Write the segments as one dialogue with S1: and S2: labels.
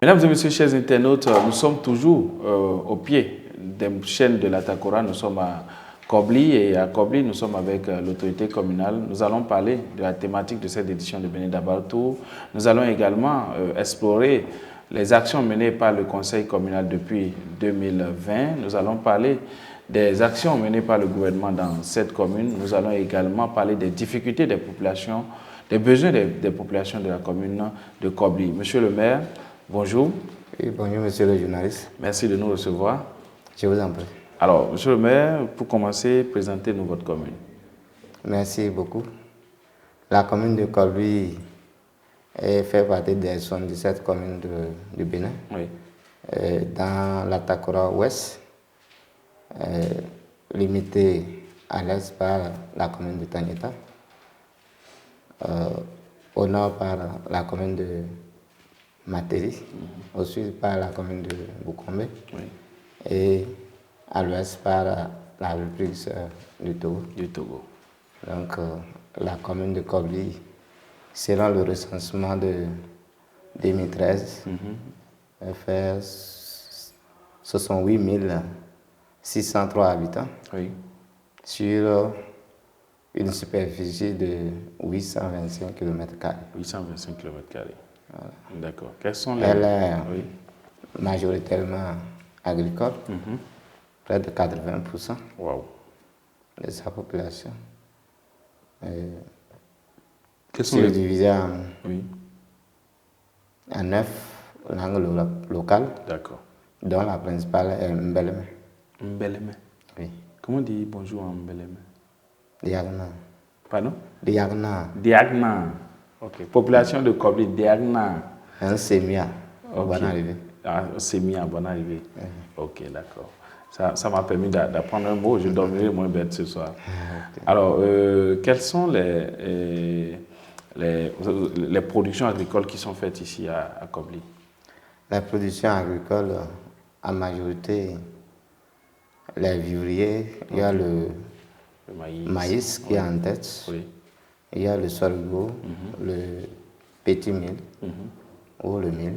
S1: Mesdames et messieurs, chers internautes, nous sommes toujours au pied des chaînes de la Takora. Nous sommes à Kobli et à Kobli, nous sommes avec l'autorité communale. Nous allons parler de la thématique de cette édition de Bénin Dabartou. Nous allons également explorer les actions menées par le conseil communal depuis 2020. Nous allons parler des actions menées par le gouvernement dans cette commune. Nous allons également parler des difficultés des populations, des besoins des populations de la commune de Kobli. Monsieur le maire, bonjour.
S2: Oui, bonjour, monsieur le journaliste.
S1: Merci de nous recevoir.
S2: Je vous en prie.
S1: Alors, monsieur le maire, pour commencer, présentez-nous votre commune.
S2: Merci beaucoup. La commune de Kobli fait partie des 77 communes du Bénin.
S1: Oui.
S2: Dans la Takora Ouest, limitée à l'est par la commune de Tanyeta, au nord par la commune de Materi, au sud par la commune de Boukombe,
S1: Oui.
S2: et à l'ouest par la République du Togo.
S1: Du Togo.
S2: Donc, la commune de Kobli, selon le recensement de 2013, elle fait 68 603 habitants
S1: Oui.
S2: sur une superficie de 825 km².
S1: 825 km². Voilà. D'accord. Quels sont les...
S2: Elle est
S1: Oui.
S2: majoritairement agricole, près de 80%
S1: Wow.
S2: de sa population.
S1: Quels sont
S2: C'est divisé
S1: Oui.
S2: en 9 langues locales,
S1: D'accord.
S2: dont la principale est Mbeleme.
S1: Mbeleme.
S2: Oui.
S1: Comment on dit bonjour en Mbeleme?
S2: Diagna.
S1: Pardon?
S2: Diagna.
S1: Diagna. Ok. Population de Kobli, Diagna.
S2: Un sémia.
S1: Ok.
S2: Bonne arrivée.
S1: Ah, Sémia, bonne arrivée. Ok, d'accord. Ça m'a permis d'apprendre un mot. Je dormirai moins bête ce soir.
S2: Okay.
S1: Alors, quelles sont les productions agricoles qui sont faites ici à Kobli?
S2: La production agricole, en majorité, les vivriers, il y a le maïs qui est en tête,
S1: Oui.
S2: il y a le sorgho, le petit mil ou le mil.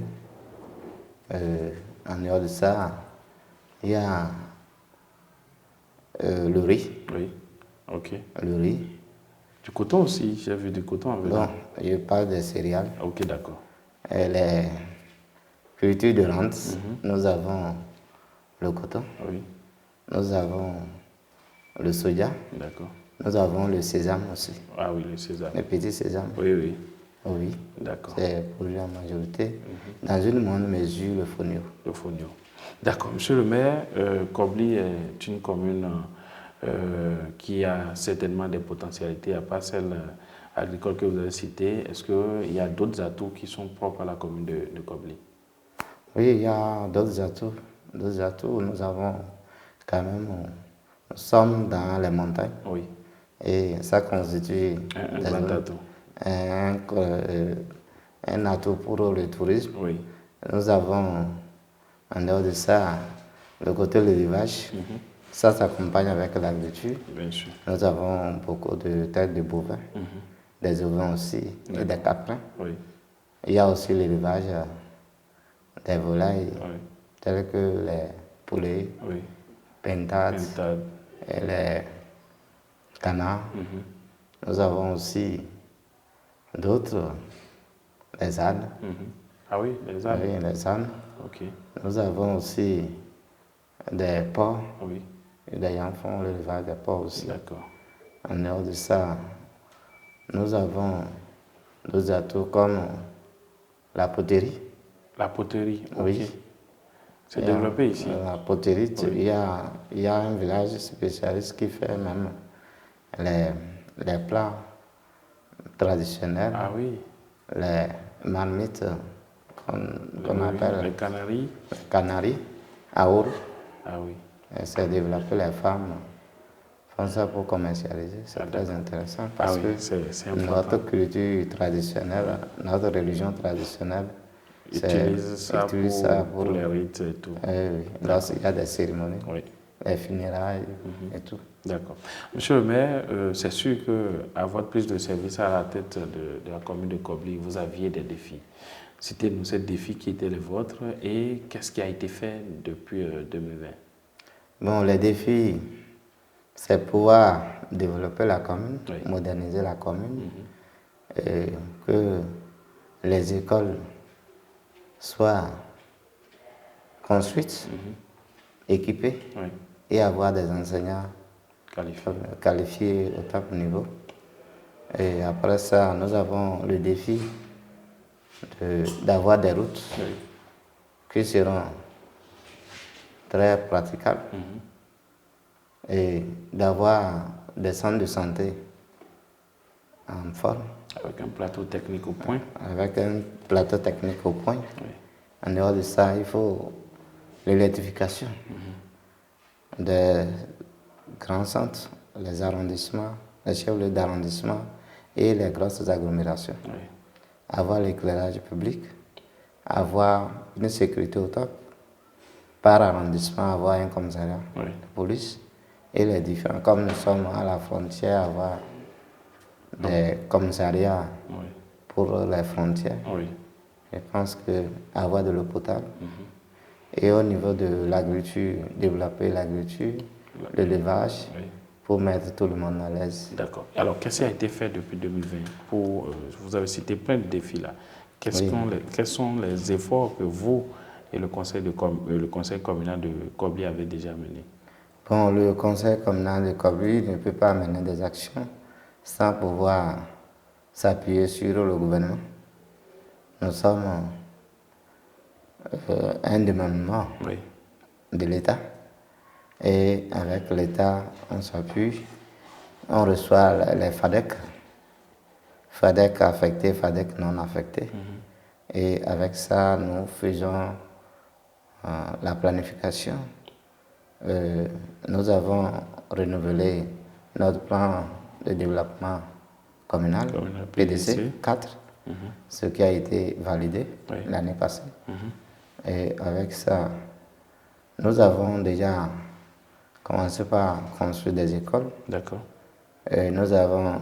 S2: En dehors de ça, il y a le riz.
S1: Oui. Ok.
S2: Le riz.
S1: Du coton aussi, j'ai vu du coton.
S2: Non, je parle des céréales.
S1: Ok, d'accord.
S2: Et les cultures de rente, nous avons le coton,
S1: Oui.
S2: nous avons le soja,
S1: D'accord.
S2: nous avons le sésame aussi.
S1: Ah oui, le sésame.
S2: Le petit sésame.
S1: Oui, oui.
S2: Oui.
S1: D'accord.
S2: C'est produit en majorité. Dans une moindre mesure, le fonio.
S1: Le fonio. D'accord. Monsieur le maire, Kobli est une commune qui a certainement des potentialités, à part celle agricole que vous avez citée. Est-ce qu'il y a d'autres atouts qui sont propres à la commune de Kobli?
S2: Oui, il y a d'autres atouts. D'autres atouts, nous avons quand même, nous sommes dans les montagnes.
S1: Oui.
S2: Et ça constitue
S1: Un grand atout.
S2: Un atout pour le tourisme.
S1: Oui.
S2: Nous avons, en dehors de ça, le côté de l'élevage. Ça s'accompagne avec l'agriculture.
S1: Bien sûr.
S2: Nous avons beaucoup de têtes de bovins, des ovins aussi, et des caprins.
S1: Oui.
S2: Il y a aussi l'élevage des volailles,
S1: Oui.
S2: tels que les poulets,
S1: Oui.
S2: pintades
S1: Pintade.
S2: et les canards. Nous avons aussi d'autres, les ânes.
S1: Ah oui, les ânes.
S2: Oui, les ânes.
S1: Ok.
S2: Nous avons aussi des porcs.
S1: Oui.
S2: Et les enfants, l'élevage des porcs aussi.
S1: D'accord.
S2: En dehors de ça, nous avons d'autres atouts comme la poterie.
S1: La poterie. Ok.
S2: Oui.
S1: C'est développé ici.
S2: La poterie, il y a un village spécialiste qui fait même les plats traditionnels.
S1: Ah oui.
S2: Les marmites qu'on appelle
S1: les canaries.
S2: canaries, aour.
S1: Ah oui.
S2: C'est développé, les femmes font ça pour commercialiser. C'est très intéressant parce
S1: oui,
S2: que
S1: c'est important.
S2: notre culture traditionnelle, notre religion traditionnelle,
S1: Utilise ça pour les rites et tout.
S2: Oui, lorsqu'il y a des cérémonies,
S1: Oui.
S2: les funérailles et tout.
S1: D'accord. Monsieur le maire, c'est sûr qu'à votre prise de service à la tête de la commune de Kobli, vous aviez des défis. Citez-nous ces défis qui étaient les vôtres et qu'est-ce qui a été fait depuis 2020?
S2: Bon, les défis, c'est pouvoir développer la commune,
S1: Oui.
S2: moderniser la commune, et que les écoles soient construites, équipées
S1: Oui.
S2: et avoir des enseignants qualifiés au top niveau. Et après ça, nous avons le défi d'avoir des routes qui seront très praticables et d'avoir des centres de santé en forme.
S1: Avec un plateau technique au point.
S2: Avec un plateau technique au point.
S1: Oui.
S2: En dehors de ça, il faut l'électrification des grands centres, les arrondissements, les chefs d'arrondissement et les grosses agglomérations.
S1: Oui.
S2: Avoir l'éclairage public, avoir une sécurité au top, par arrondissement, avoir un commissariat de police et les différents, comme nous sommes à la frontière, avoir des commissariats pour les frontières.
S1: Oui.
S2: Je pense qu'avoir de l'eau potable et au niveau de l'agriculture, développer l'agriculture, l'élevage pour mettre tout le monde à l'aise.
S1: D'accord. Alors, qu'est-ce qui a été fait depuis 2020 vous avez cité plein de défis là. Quels sont les efforts que vous et le conseil communal de Kobli avez déjà menés?
S2: Bon, le conseil communal de Kobli ne peut pas mener des actions sans pouvoir s'appuyer sur le gouvernement. Nous sommes un démembrement de l'État et avec l'État, on s'appuie, on reçoit les FADEC, FADEC affectés, FADEC non affectés. Et avec ça, nous faisons la planification. Nous avons renouvelé notre plan de développement communal, PDC 4, ce qui a été validé l'année passée. Et avec ça, nous avons déjà commencé par construire des écoles.
S1: D'accord.
S2: Et nous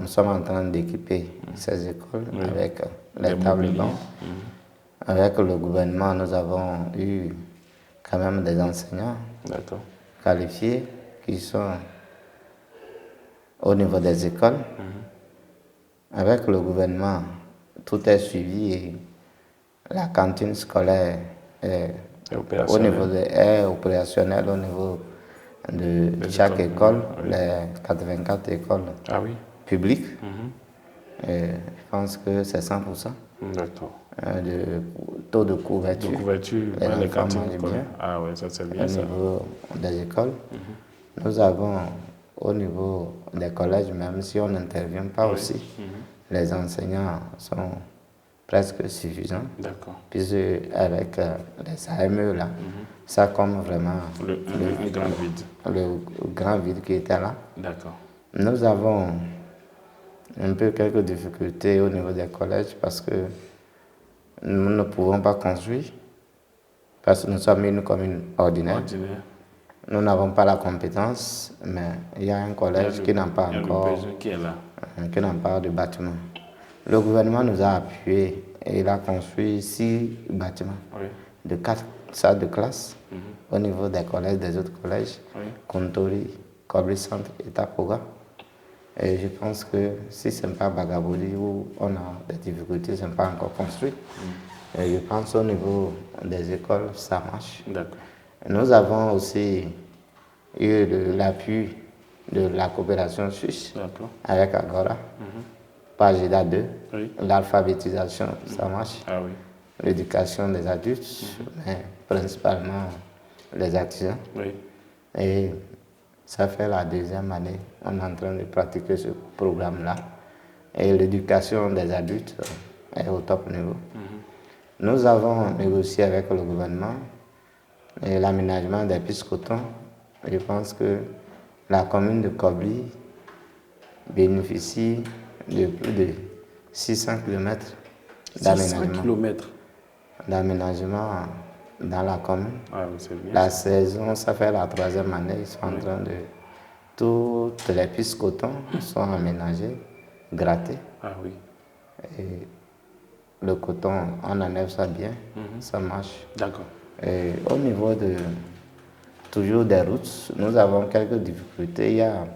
S2: sommes en train d'équiper ces écoles avec les tables bancs. Avec le gouvernement, nous avons eu quand même des enseignants qualifiés qui sont au niveau des écoles. Avec le gouvernement, tout est suivi et la cantine scolaire est opérationnelle au niveau de chaque école, les 84 écoles publiques. Et je pense que c'est 100%.
S1: D'accord.
S2: De taux de couverture.
S1: De couverture, les cantines scolaires. Ah oui, ça c'est bien
S2: ça. Au niveau des écoles, nous avons au niveau des collèges, même si on n'intervient pas aussi, les enseignants sont presque suffisants.
S1: D'accord.
S2: Puisque avec les AME là, ça comme vraiment
S1: le grand vide.
S2: Le grand vide qui était là.
S1: D'accord.
S2: Nous avons un peu quelques difficultés au niveau des collèges parce que nous ne pouvons pas construire parce que nous sommes une commune ordinaire. Nous n'avons pas la compétence, mais il y a un collège qui n'a pas encore qui n'a pas de bâtiment. Le gouvernement nous a appuyés et il a construit 6 bâtiments de 4 salles de classe au niveau des collèges, des autres collèges, Kontori, Kobli Centre et Tapoga. Et je pense que si ce n'est pas Bagaboudi où on a des difficultés, ce n'est pas encore construit. Et je pense au niveau des écoles, ça marche. Nous avons aussi eu l'appui de la coopération suisse avec Agora, Pagida 2, l'alphabétisation, ça marche. L'éducation des adultes, mais principalement les artisans. Et ça fait la 2e année, on est en train de pratiquer ce programme-là. Et l'éducation des adultes est au top niveau. Nous avons négocié avec le gouvernement l'aménagement des pistes coton. Je pense que la commune de Kobli bénéficie de plus de 600 km d'aménagement dans la commune. La saison, ça fait la 3e année, ils sont en train de... Toutes les pistes coton sont aménagées, grattées. Et le coton, on enlève ça bien, ça marche.
S1: D'accord.
S2: Et au niveau toujours des routes, nous avons quelques difficultés. Il y a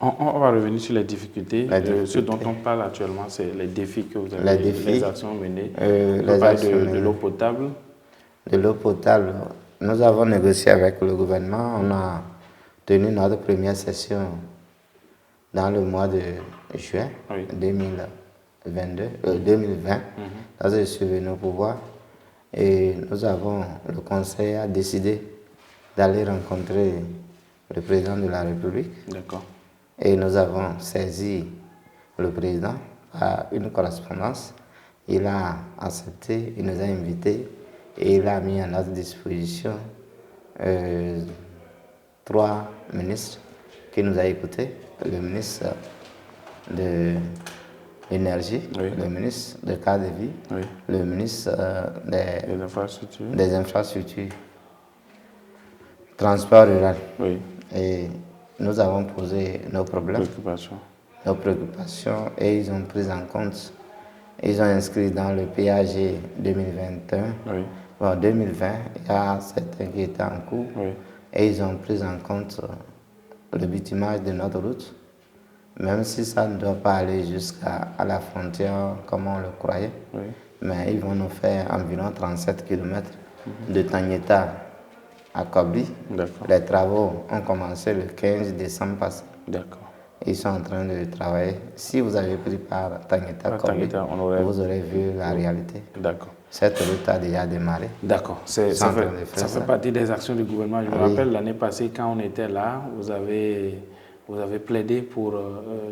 S1: On va revenir sur les difficultés. Ce dont
S2: difficultés.
S1: on parle actuellement, c'est les défis que vous avez,
S2: Les défis,
S1: les actions menées. On peut
S2: les
S1: parler
S2: actions
S1: de
S2: menées.
S1: l'eau potable.
S2: De l'eau potable, nous avons négocié avec le gouvernement. On a tenu notre première session dans le mois de juin 2020, lorsque je suis venu au pouvoir. Et le conseil a décidé d'aller rencontrer le président de la République.
S1: D'accord.
S2: Et nous avons saisi le président à une correspondance. Il a accepté, il nous a invités et il a mis à notre disposition 3 ministres qui nous a écoutés. Le ministre de l'énergie, le ministre de cadre de vie, le ministre des infrastructures, transport rural. Et nous avons posé nos problèmes, nos préoccupations, et ils ont pris en compte, ils ont inscrit dans le PAG 2021, bon, 2020, il y a certains qui étaient en cours, et ils ont pris en compte le bitumage de notre route, même si ça ne doit pas aller jusqu'à la frontière comme on le croyait, mais ils vont nous faire environ 37 km de Tagneta à Kobli. Les travaux ont commencé le 15 décembre passé. Ils sont en train de travailler. Si vous avez pris par Tagneta, Kobli, vous aurez vu la réalité. Cette route a déjà démarré.
S1: D'accord. Ça fait partie des actions du gouvernement. Je me rappelle l'année passée, quand on était là, vous avez plaidé pour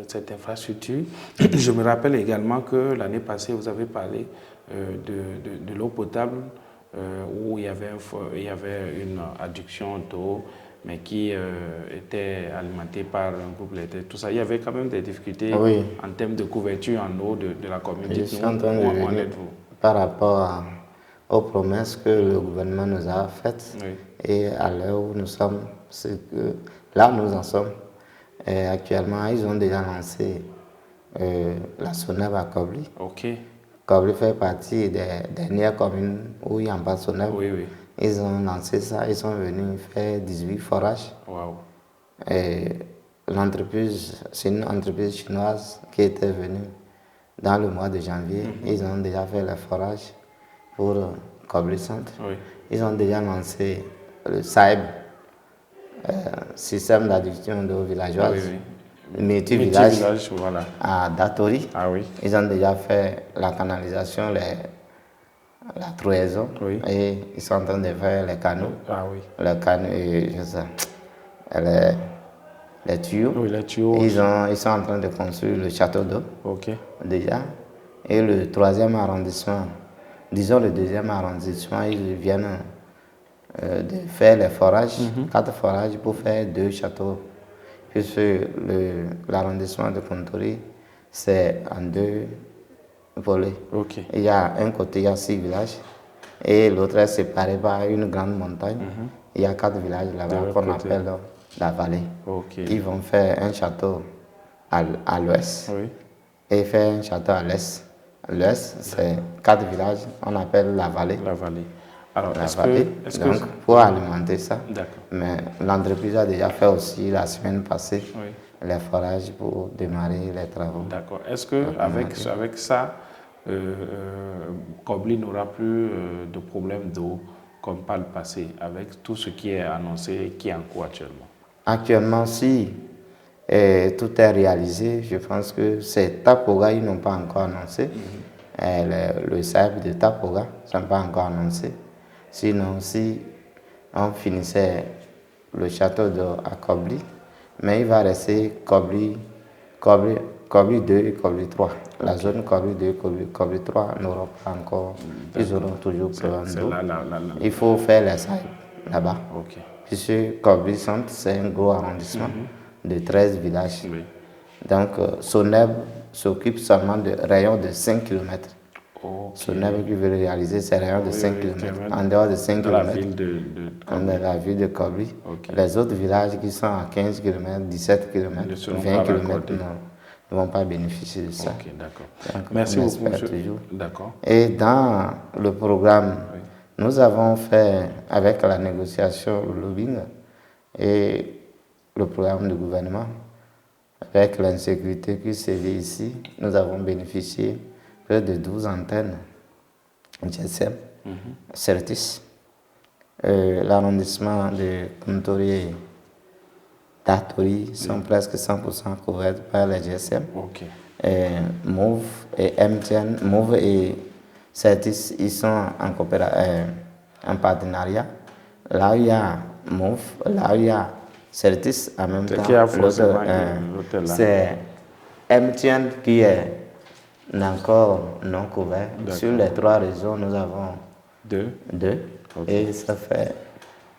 S1: cette infrastructure. Je me rappelle également que l'année passée, vous avez parlé de l'eau potable, où il y avait une adduction d'eau, mais qui était alimentée par un groupe laitier. Tout ça, il y avait quand même des difficultés en termes de couverture en eau de la commune.
S2: Je suis en train de revenir par rapport aux promesses que le gouvernement nous a faites. Et à l'heure où nous sommes, c'est que là nous en sommes. Et actuellement, ils ont déjà lancé la SONEB à Kobli. Kobli fait partie des dernières communes où il n'y a pas de SONEB. Ils ont lancé ça, ils sont venus faire 18 forages. Et l'entreprise, c'est une entreprise chinoise qui était venue dans le mois de janvier. Ils ont déjà fait les forages pour Kobli Centre. Ils ont déjà lancé le SAEB, système d'adduction d'eau villageoise, multi-village à Datori. Ils ont déjà fait la canalisation, la trouaison, et ils sont en train de faire les canaux, les canaux, les tuyaux. Ils sont en train de construire le château d'eau déjà. Et le 3e arrondissement, disons le 2e arrondissement, ils viennent de faire les forages, 4 forages pour faire 2 châteaux. Puisque l'arrondissement de Kontori, c'est en 2 volets. Il y a un côté, il y a 6 villages, et l'autre est séparé par une grande montagne. Il y a 4 villages là-bas qu'on appelle la vallée. Ils vont faire un château à l'ouest et faire un château à l'est. L'ouest, c'est 4 villages, on appelle la vallée.
S1: Alors,
S2: donc, pour alimenter ça, mais l'entreprise a déjà fait aussi la semaine passée les forages pour démarrer les travaux.
S1: D'accord. Est-ce qu'avec ça, Kobli n'aura plus de problème d'eau comme par le passé, avec tout ce qui est annoncé et qui est en cours actuellement?
S2: Actuellement, si tout est réalisé, je pense que c'est Tapoga, ils n'ont pas encore annoncé. Le SAEB de Tapoga, ça n'a pas encore annoncé. Sinon, si on finissait le château d'eau à Kobli, mais il va rester Kobli 2 et Kobli 3. La zone Kobli 2 et Kobli 3 n'auront pas encore, ils auront toujours problème d'eau. Il faut faire les SAEB là-bas. Puisque Kobli Centre, c'est un gros arrondissement de 13 villages. Donc, SONEB s'occupe seulement de rayons de 5 km. SONEB qui veut réaliser ces rayons de 5 km. En dehors de 5 km, dans la ville de Kobli. Les autres villages qui sont à 15 km, 17 km, 20 km, ne vont pas bénéficier de ça.
S1: Ok, d'accord.
S2: Donc,
S1: Merci
S2: on
S1: beaucoup,
S2: espère
S1: monsieur.
S2: toujours.
S1: D'accord.
S2: Et dans le programme,
S1: Oui.
S2: nous avons fait, avec la négociation, le lobbying et le programme du gouvernement, avec l'insécurité qui sévit ici, nous avons bénéficié près de 12 antennes GSM, Certis. L'arrondissement de Kontori et Tatori sont presque 100% couverts par les GSM.
S1: Ok.
S2: Move et MTN, Move et Certis, ils sont en partenariat. Là où il y a Move, là où il y a Certis, en même
S1: C'est
S2: temps,
S1: qui a forcément
S2: l'autre,
S1: l'hôtel là.
S2: c'est MTN qui est encore non couvert. Sur les 3 réseaux, nous avons 2.
S1: Ok.
S2: Et ça fait,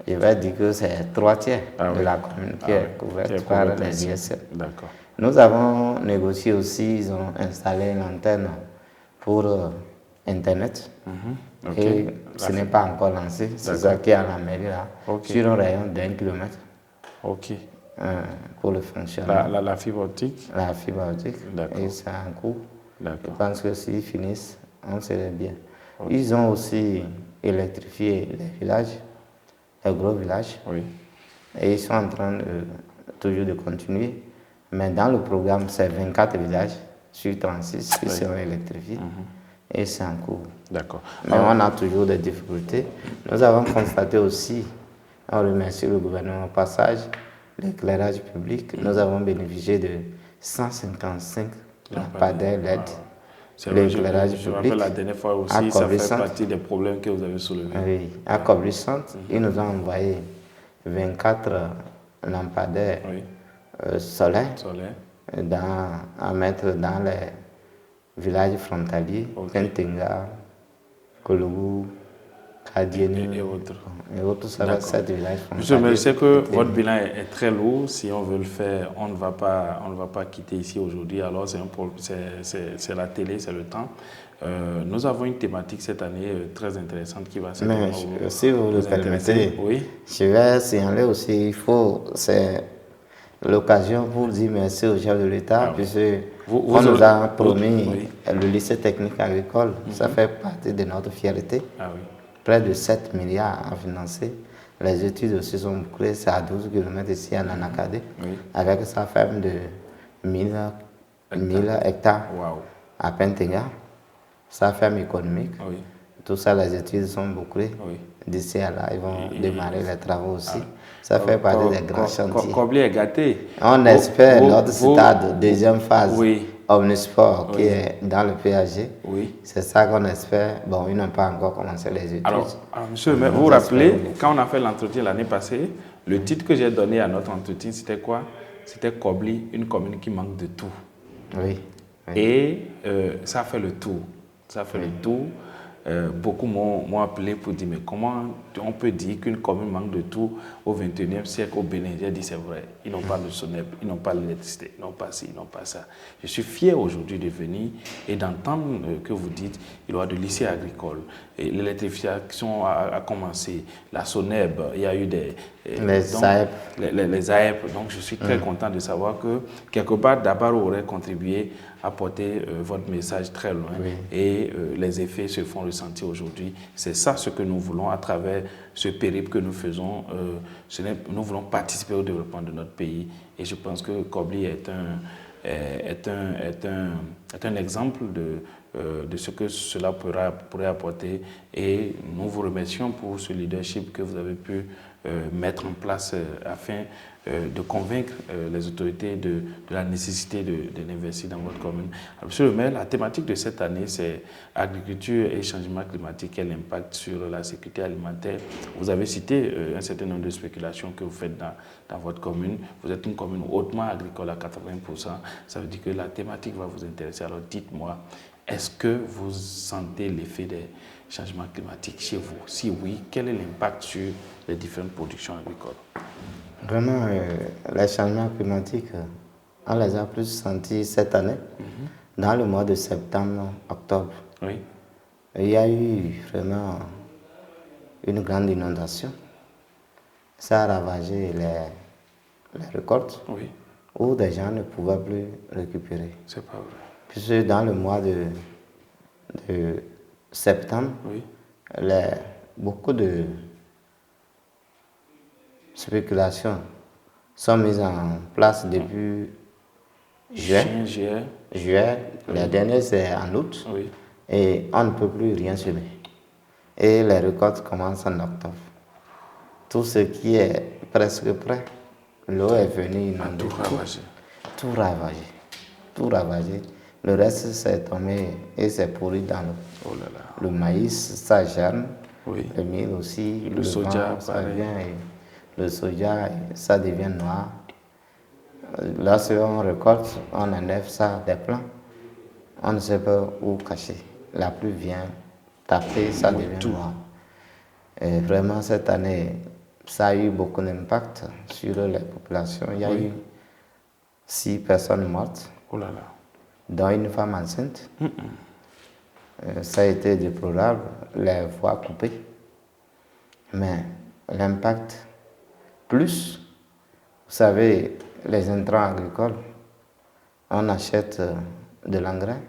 S2: je vais dire que c'est 3 tiers
S1: Ah
S2: de
S1: oui.
S2: la commune qui
S1: Ah
S2: est
S1: oui.
S2: couverte
S1: Qui est
S2: par
S1: couverte
S2: les
S1: ainsi.
S2: GSM.
S1: D'accord.
S2: Nous avons négocié aussi, ils ont installé une antenne pour Internet.
S1: Ok.
S2: Et ce n'est pas encore lancé, c'est ça qui est à la mairie là,
S1: Ok.
S2: sur un rayon d'1 kilomètre
S1: Ok.
S2: pour le fonctionnement.
S1: La fibre optique.
S2: La fibre optique.
S1: D'accord.
S2: Et c'est un coût. Je
S1: D'accord.
S2: pense que s'ils finissent, on serait bien. Ils ont aussi électrifié les villages, les gros villages.
S1: Oui.
S2: Et ils sont en train toujours de continuer. Mais dans le programme, c'est 24 villages sur 36 qui seront électrifiés. Et c'est en cours.
S1: D'accord.
S2: Mais on a toujours des difficultés. Nous avons constaté aussi, on remercie le gouvernement au passage, l'éclairage public. Nous avons bénéficié de 155 lampadaires LED. L'éclairage
S1: Je me
S2: public.
S1: rappelle la dernière fois aussi, ça fait partie des problèmes que vous avez soulevés.
S2: Oui, à Coblissante, ils nous ont envoyé 24 lampadaires solaires à mettre dans les villages frontaliers, Pentenga, Kolougou, Kadieni et autres. Ça va 7 villages frontaliers.
S1: Monsieur, mais je sais que votre bilan est très lourd. Si on veut le faire, on ne va pas quitter ici aujourd'hui. Alors c'est la télé, c'est le temps. Nous avons une thématique cette année très intéressante qui va
S2: certainement vous, si vous le permettez, je vais signaler aussi, c'est l'occasion pour dire merci au chef de l'État, puisque on nous a promis le lycée technique agricole. Ça fait partie de notre fierté. Près de 7 milliards à financer. Les études aussi sont bouclées, c'est à 12 km ici en Anakadé, avec sa ferme de 1000 hectares à Pentenga, sa ferme économique. Tout ça, les études sont bouclées. D'ici à là, ils vont démarrer les travaux aussi. Ça fait partie des grands chantiers.
S1: Kobli est gâté.
S2: On espère notre stade, deuxième phase, Omnisport, qui est dans le PAG. C'est ça qu'on espère. Bon, ils n'ont pas encore commencé les études.
S1: Alors monsieur, mais vous vous rappelez, quand on a fait l'entretien l'année passée, le titre que j'ai donné à notre entretien, c'était quoi? C'était Kobli, une commune qui manque de tout. Et ça fait le tour. Ça fait le tour. Beaucoup m'ont appelé pour dire mais comment on peut dire qu'une commune manque de tout au 21e siècle au Bénin? J'ai dit c'est vrai, ils n'ont pas le SONEP, ils n'ont pas l'électricité, ils n'ont pas ci, ils n'ont pas ça. Je suis fier aujourd'hui de venir et d'entendre que vous dites il y aura de lycées agricoles, l'électrification a commencé, la SONEB, il y a eu les AEP. Donc je suis très content de savoir que quelque part d'abord aurait contribué à porter votre message très loin et les effets se font ressentir aujourd'hui. C'est ça ce que nous voulons à travers ce périple que nous faisons. Nous voulons participer au développement de notre pays et je pense que Kobli est un exemple de ce que cela pourrait apporter et nous vous remercions pour ce leadership que vous avez pu mettre en place afin de convaincre les autorités de la nécessité de l'investir dans votre commune. Alors, monsieur le maire, la thématique de cette année, c'est agriculture et changement climatique et l'impact sur la sécurité alimentaire. Vous avez cité un certain nombre de spéculations que vous faites dans votre commune. Vous êtes une commune hautement agricole à 80%. Ça veut dire que la thématique va vous intéresser. Alors dites-moi, est-ce que vous sentez l'effet des changements climatiques chez vous? Si oui, quel est l'impact sur les différentes productions agricoles?
S2: Vraiment, les changements climatiques, on les a plus sentis cette année, dans le mois de septembre, octobre. Il y a eu vraiment une grande inondation. Ça a ravagé les récoltes. où des gens ne pouvaient plus récupérer.
S1: C'est pas vrai.
S2: Puisque dans le mois de septembre,
S1: Oui.
S2: beaucoup de spéculations sont mises en place depuis
S1: Juin, juillet.
S2: juillet. La dernière, c'est en août.
S1: Oui.
S2: Et on ne peut plus rien semer. Et les récoltes commencent en octobre. Tout ce qui est presque prêt, l'eau est venue inonder
S1: Tout ravagé.
S2: tout ravagé. Tout ravagé. Le reste s'est tombé et s'est pourri dans l'eau.
S1: Oh là là.
S2: Le maïs, ça germe.
S1: Oui.
S2: Le mil aussi.
S1: Le soja,
S2: vent, ça
S1: pareil.
S2: vient. Et le soja, ça devient noir. Lorsqu'on récolte, on enlève ça des plants. On ne sait pas où cacher. La pluie vient taper, ça devient noir. Et vraiment, cette année, ça a eu beaucoup d'impact sur les populations. Il y a eu 6 personnes mortes,
S1: Oh là là.
S2: dont une femme enceinte. Ça a été déplorable, les voies coupées. Mais l'impact, plus, vous savez, les intrants agricoles, on achète de l'engrais,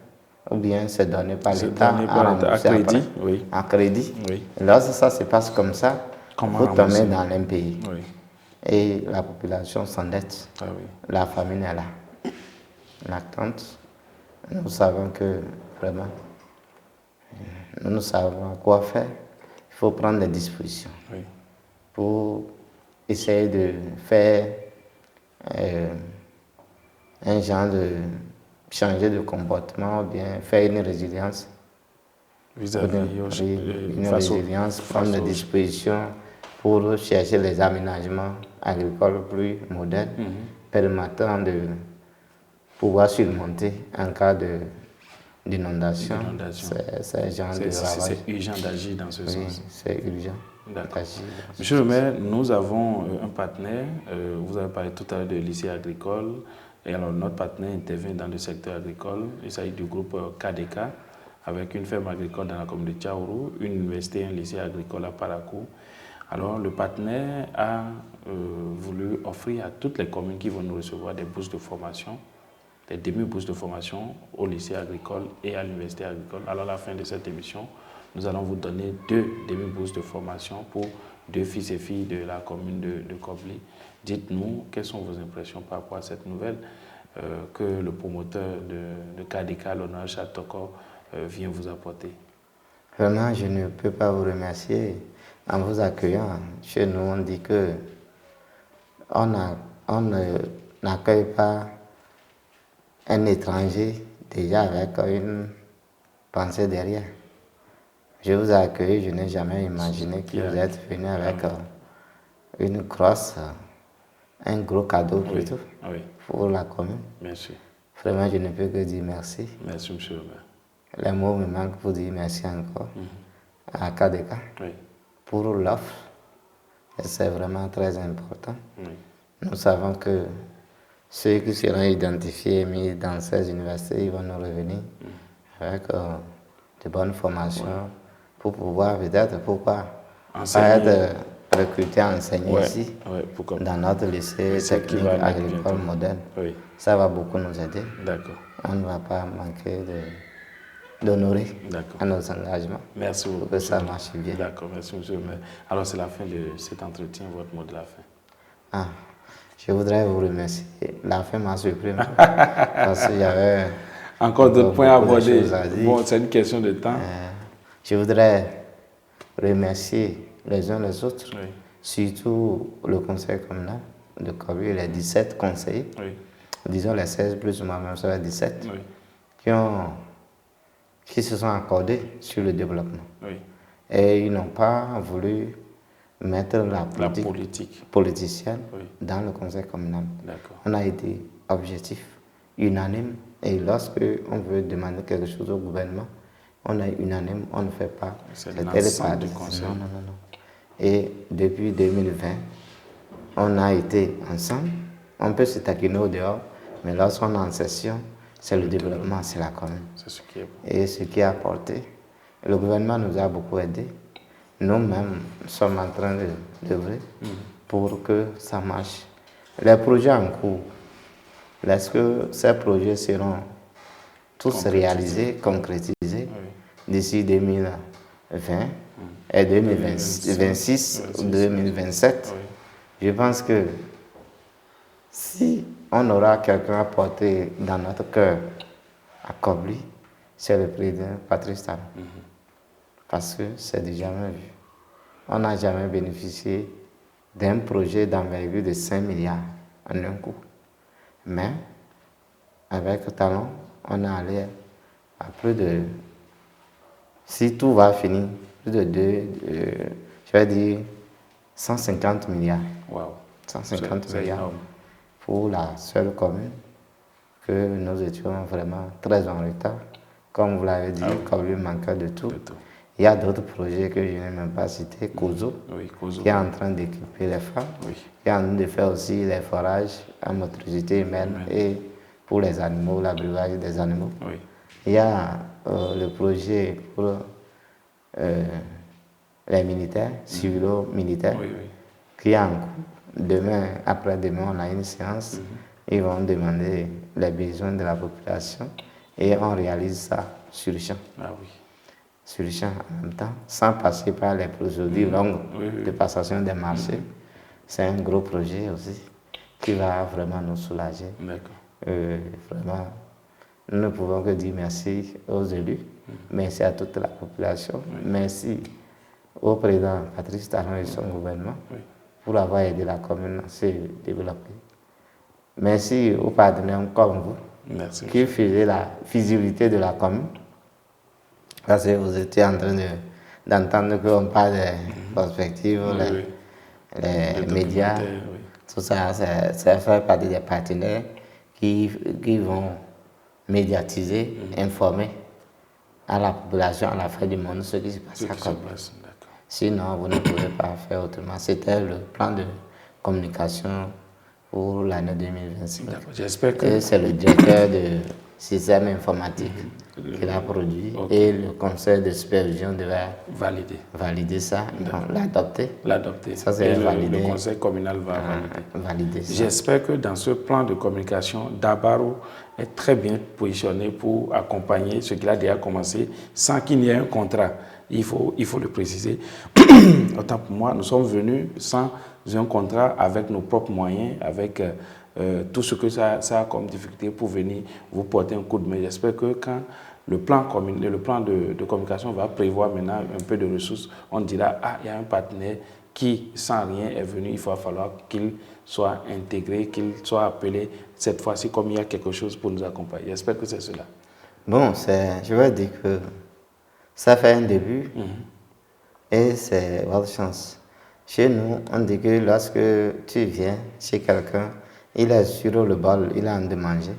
S2: ou bien c'est donné par
S1: C'est
S2: l'État
S1: donné par l'État, à
S2: rembourser
S1: crédit,
S2: après,
S1: oui.
S2: à crédit.
S1: Oui.
S2: Et lorsque ça se passe comme ça,
S1: Comment
S2: vous tombez
S1: rembourser?
S2: dans l'impayé.
S1: Oui.
S2: Et la population s'endette.
S1: Ah oui.
S2: La famine est là. L'attente, nous savons que vraiment, nous savons quoi faire. Il faut prendre des dispositions
S1: Oui.
S2: pour essayer de faire un genre de changer de comportement ou bien faire une résilience. Une résilience, prendre des dispositions pour chercher les aménagements agricoles plus modernes permettant de pouvoir surmonter en cas d'inondation. C'est genre de ravage.
S1: C'est urgent d'agir dans ce sens.
S2: C'est urgent.
S1: D'accord. Monsieur le maire, nous avons un partenaire. Vous avez parlé tout à l'heure de lycée agricole. Et alors, notre partenaire intervient dans le secteur agricole. Il s'agit du groupe KDK, avec une ferme agricole dans la commune de Tchaourou, une université et un lycée agricole à Parakou. Alors, le partenaire a voulu offrir à toutes les communes qui vont nous recevoir des bourses de formation, des demi-bourses de formation au lycée agricole et à l'université agricole. Alors, à la fin de cette émission, nous allons vous donner 2 demi-bourses de formation pour 2 fils et filles de la commune de Kobli. Dites-nous, quelles sont vos impressions par rapport à cette nouvelle que le promoteur de KDK, l'honneur Chatoko, vient vous apporter?
S2: Vraiment, je ne peux pas vous remercier en vous accueillant. Chez nous, on dit que on n'accueille pas un étranger déjà avec une pensée derrière. Je vous ai accueilli, je n'ai jamais imaginé que vous êtes venu avec une crosse, un gros cadeau plutôt pour la commune.
S1: Merci.
S2: Vraiment, je ne peux que dire merci.
S1: Merci, monsieur le maire.
S2: Les mots me manquent pour dire merci encore à KDK pour l'offre. C'est vraiment très important. Nous savons que ceux qui seront identifiés et mis dans ces universités, ils vont nous revenir avec de bonnes formations pour pouvoir peut-être pas être recrutés à enseigner ici, dans notre lycée technique agricole moderne. Ça va beaucoup nous aider. On ne va pas manquer d'honorer à nos engagements.
S1: Merci beaucoup.
S2: Pour que ça marche bien.
S1: D'accord, merci monsieur le maire. Alors c'est la fin de cet entretien, votre mot de la fin.
S2: Je voudrais vous remercier. La fin m'a surpris parce qu'il y avait
S1: encore d'autres points à aborder. Bon, c'est une question de temps.
S2: Je voudrais remercier les uns les autres, surtout le conseil communal de Kobli, les 17 conseillers, disons les 16 plus ou moins, même ça va 17, qui se sont accordés sur le développement. Et ils n'ont pas voulu mettre la politique politicienne dans le conseil communal. On a été objectif, unanime, et lorsque on veut demander quelque chose au gouvernement, on est unanime, on ne fait pas.
S1: C'est l'ensemble du conseil.
S2: Non. Et depuis 2020, on a été ensemble. On peut se taquiner au dehors, mais lorsqu'on est en session, c'est le développement, c'est la commune.
S1: C'est ce qui est bon.
S2: Et ce qui a apporté. Le gouvernement nous a beaucoup aidés. Nous-mêmes sommes en train d'œuvrer pour que ça marche. Les projets en cours, Lorsque ces projets seront tous réalisés, concrétisés, d'ici 2020 et 2026 ou 2027, je pense que si on aura quelqu'un à porter dans notre cœur à Kobli, c'est le président Patrice Talon. Parce que c'est du jamais vu. On n'a jamais bénéficié d'un projet d'envergure de 5 milliards en un coup. Mais avec Talon, on est allé à plus de, si tout va finir, plus de je vais dire 150 milliards.
S1: Wow.
S2: 150
S1: C'est
S2: milliards
S1: énorme.
S2: pour la seule commune, que nous étions vraiment très en retard. Comme vous l'avez dit, comme lui manquait de tout. Il y a d'autres projets que je n'ai même pas cités, Kozo, qui est en train d'équiper les femmes, qui est en train de faire aussi les forages à motricité humaine et pour les animaux, l'abreuvage des animaux. Il y a le projet pour les militaires, civilo-militaires, qui est en cours. Demain, après-demain, on a une séance. Ils vont demander les besoins de la population et on réalise ça sur le champ. Sur le champ en même temps, sans passer par les procédures longues de passation des marchés. C'est un gros projet aussi qui va vraiment nous soulager. Vraiment, nous ne pouvons que dire merci aux élus, merci à toute la population, merci au président Patrice Talon et son gouvernement pour avoir aidé la commune à se développer. Merci aux partenaires comme vous qui faisaient la visibilité de la commune. Parce que vous étiez en train d'entendre qu'on parle des perspectives, les médias, tout ça, ça fait partie des partenaires qui vont médiatiser, informer à la population, à la fin du monde, ce qui se passe à Kobli. Sinon, vous ne pouvez pas faire autrement. C'était le plan de communication pour l'année 2025.
S1: J'espère que...
S2: Et c'est le directeur de système informatique qui l'a produit et le conseil de supervision devait valider ça, l'adopter. Ça, c'est validé.
S1: Le conseil communal va valider. J'espère que dans ce plan de communication, Dabaro est très bien positionné pour accompagner ce qu'il a déjà commencé sans qu'il n'y ait un contrat. Il faut le préciser. Autant pour moi, nous sommes venus sans un contrat, avec nos propres moyens, avec tout ce que ça a comme difficulté pour venir vous porter un coup de main. J'espère que quand le plan de communication va prévoir maintenant un peu de ressources, on dira, ah, il y a un partenaire qui, sans rien, est venu, il va falloir qu'il soit intégré, qu'il soit appelé cette fois-ci comme il y a quelque chose pour nous accompagner. J'espère que c'est cela.
S2: Bon, je vais dire que ça fait un début et c'est votre chance. Chez nous, on dit que lorsque tu viens chez quelqu'un, il est sur le bol, il a envie de manger.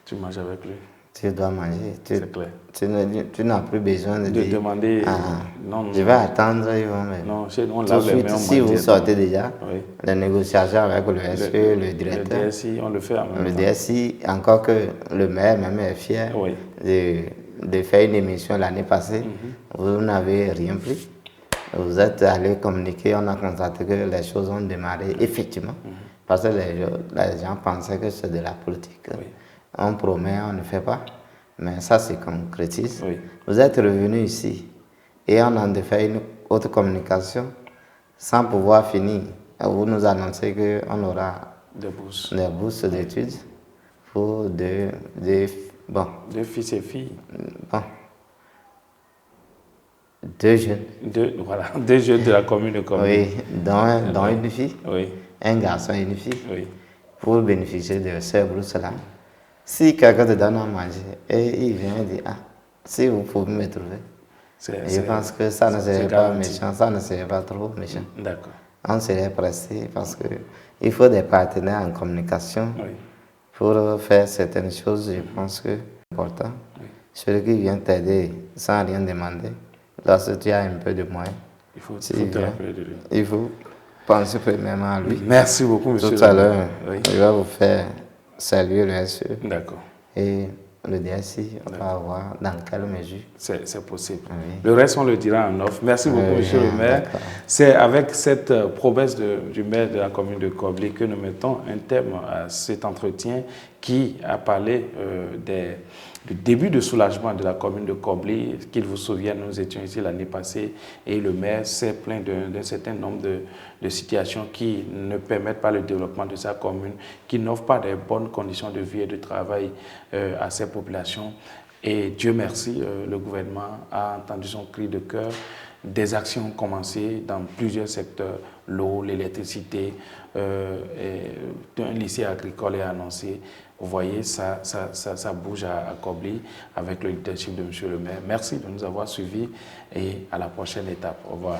S1: Tu manges avec lui.
S2: Tu dois manger.
S1: C'est clair.
S2: Tu n'as plus besoin de dire,
S1: demander.
S2: Non, je vais attendre.
S1: Non, chez nous, on lave les mains.
S2: Si vous sortez déjà, les négociations avec le SE, le directeur.
S1: Le DSI, on le fait en même temps.
S2: Le DSI, encore que le maire même est fier de faire une émission l'année passée. Vous n'avez rien pris. Vous êtes allé communiquer, on a constaté que les choses ont démarré effectivement. Parce que les gens pensaient que c'est de la politique. On promet, on ne fait pas. Mais ça, c'est concrétise. Vous êtes revenu ici et on a fait une autre communication sans pouvoir finir. Vous nous annoncez qu'on aura des bourses d'études pour deux
S1: fils et filles.
S2: Bon. 2 jeunes.
S1: Deux jeunes de la commune de Kobli.
S2: Oui, dont une fille, un garçon et une fille, pour bénéficier de ces bourses-là. Si quelqu'un te donne à manger et il vient dire, ah, si vous pouvez me trouver, je pense que ça ne serait pas méchant, ça ne serait pas trop méchant.
S1: D'accord.
S2: On serait pressé parce qu'il faut des partenaires en communication pour faire certaines choses. Je pense que c'est important. Celui qui vient t'aider sans rien demander, lorsque tu as un peu de moyens, il faut penser premièrement à lui.
S1: Merci beaucoup, monsieur.
S2: Tout à l'heure, je vais vous faire saluer le SE.
S1: D'accord.
S2: Et le DSI, on va voir dans quelle mesure.
S1: C'est possible. Le reste, on le dira en offre. Merci beaucoup, monsieur le maire. C'est avec cette promesse du maire de la commune de Kobli que nous mettons un terme à cet entretien qui a parlé du début de soulagement de la commune de Kobli. Qu'il vous souvienne, nous étions ici l'année passée et le maire s'est plaint d'un certain nombre de situations qui ne permettent pas le développement de sa commune, qui n'offrent pas de bonnes conditions de vie et de travail à ses populations. Et Dieu merci, le gouvernement a entendu son cri de cœur. Des actions ont commencé dans plusieurs secteurs, l'eau, l'électricité, un lycée agricole est annoncé. Vous voyez, ça bouge à Kobli avec le leadership de M. le maire. Merci de nous avoir suivis et à la prochaine étape. Au revoir.